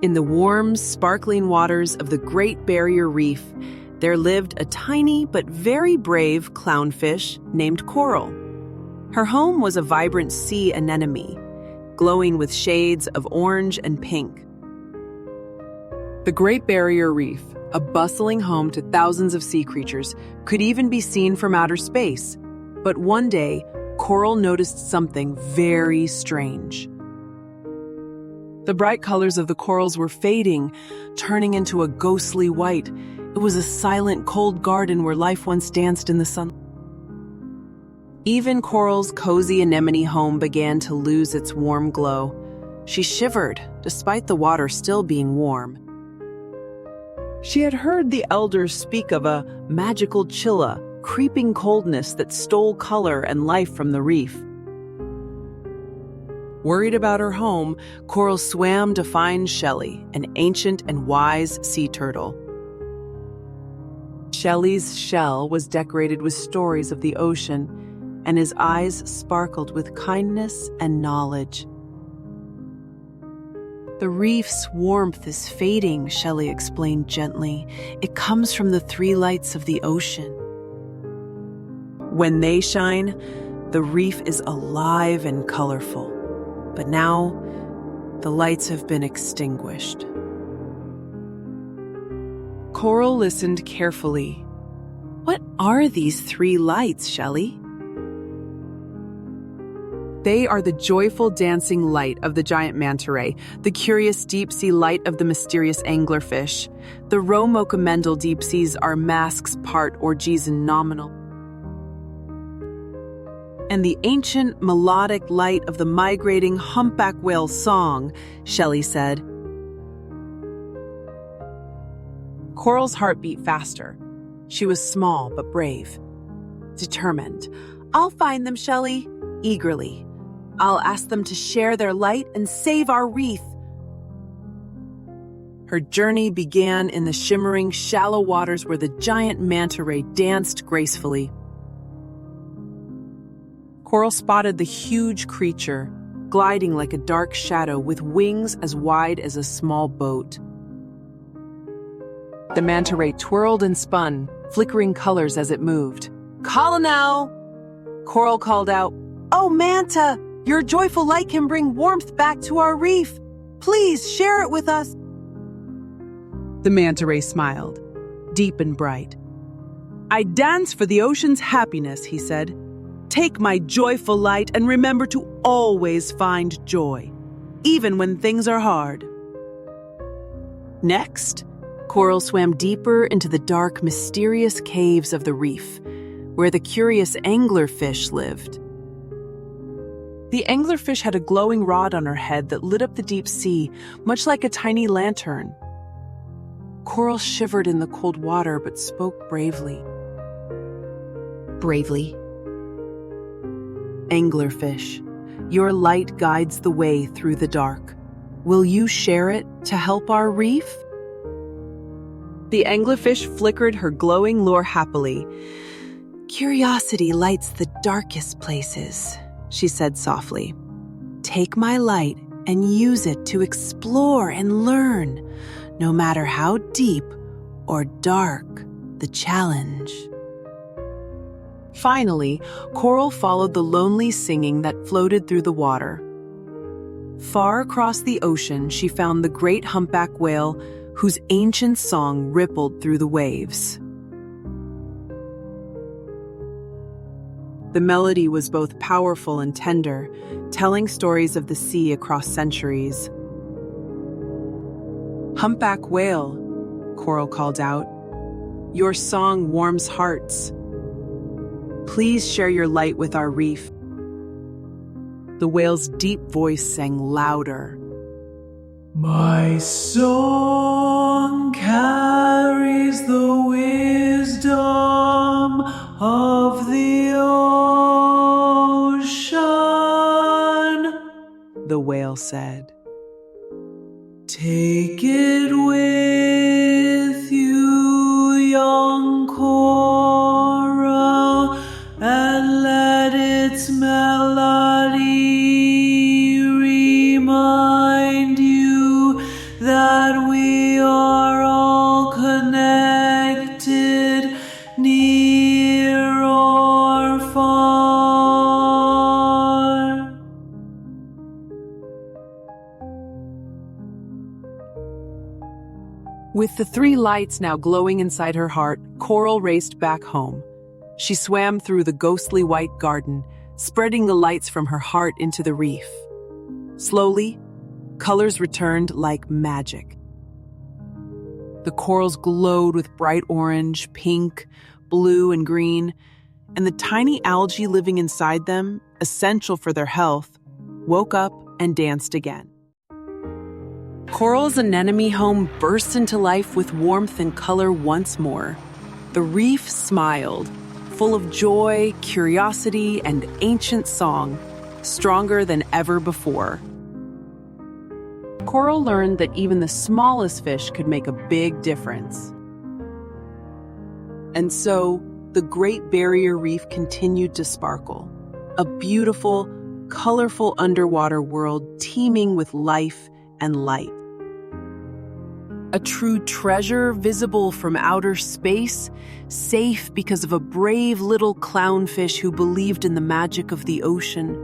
In the warm, sparkling waters of the Great Barrier Reef, there lived a tiny but very brave clownfish named Coral. Her home was a vibrant sea anemone, glowing with shades of orange and pink. The Great Barrier Reef, a bustling home to thousands of sea creatures, could even be seen from outer space. But one day, Coral noticed something very strange. The bright colors of the corals were fading, turning into a ghostly white. It was a silent, cold garden where life once danced in the sun. Even Coral's cozy anemone home began to lose its warm glow. She shivered, despite the water still being warm. She had heard the elders speak of a magical chilla, creeping coldness that stole color and life from the reef. Worried about her home, Coral swam to find Shelley, an ancient and wise sea turtle. Shelley's shell was decorated with stories of the ocean, and his eyes sparkled with kindness and knowledge. The reef's warmth is fading, Shelley explained gently. It comes from the three lights of the ocean. When they shine, the reef is alive and colorful. But now, the lights have been extinguished. Coral listened carefully. What are these three lights, Shelley? They are the joyful dancing light of the giant manta ray, the curious deep-sea light of the mysterious anglerfish. The Rho-Mocha-Mendel deep seas are masks part orgies and nominal. And the ancient melodic light of the migrating humpback whale song, Shelley said. Coral's heart beat faster. She was small but brave, determined. I'll find them, Shelley, eagerly. I'll ask them to share their light and save our reef. Her journey began in the shimmering, shallow waters where the giant manta ray danced gracefully. Coral spotted the huge creature, gliding like a dark shadow with wings as wide as a small boat. The manta ray twirled and spun, flickering colors as it moved. Call now! Coral called out, Oh, Manta! Your joyful light can bring warmth back to our reef. Please share it with us. The manta ray smiled, deep and bright. I dance for the ocean's happiness, he said. Take my joyful light and remember to always find joy, even when things are hard. Next, Coral swam deeper into the dark, mysterious caves of the reef, where the curious anglerfish lived. The anglerfish had a glowing rod on her head that lit up the deep sea, much like a tiny lantern. Coral shivered in the cold water but spoke bravely. Bravely. Anglerfish, your light guides the way through the dark. Will you share it to help our reef? The anglerfish flickered her glowing lure happily. Curiosity lights the darkest places, she said softly. Take my light and use it to explore and learn, no matter how deep or dark the challenge. Finally, Coral followed the lonely singing that floated through the water. Far across the ocean, she found the great humpback whale, whose ancient song rippled through the waves. The melody was both powerful and tender, telling stories of the sea across centuries. Humpback whale, Coral called out, your song warms hearts. Please share your light with our reef. The whale's deep voice sang louder. My song carries the wisdom of the ocean, the whale said. Take it with you, young coral, and let its melody remind you that that we are all connected, near or far. With the 3 lights now glowing inside her heart, Coral raced back home. She swam through the ghostly white garden, spreading the lights from her heart into the reef. Slowly, colors returned like magic. The corals glowed with bright orange, pink, blue, and green, and the tiny algae living inside them, essential for their health, woke up and danced again. Coral's anemone home burst into life with warmth and color once more. The reef smiled, full of joy, curiosity, and ancient song, stronger than ever before. Coral learned that even the smallest fish could make a big difference. And so, the Great Barrier Reef continued to sparkle, a beautiful, colorful underwater world teeming with life and light. A true treasure visible from outer space, safe because of a brave little clownfish who believed in the magic of the ocean,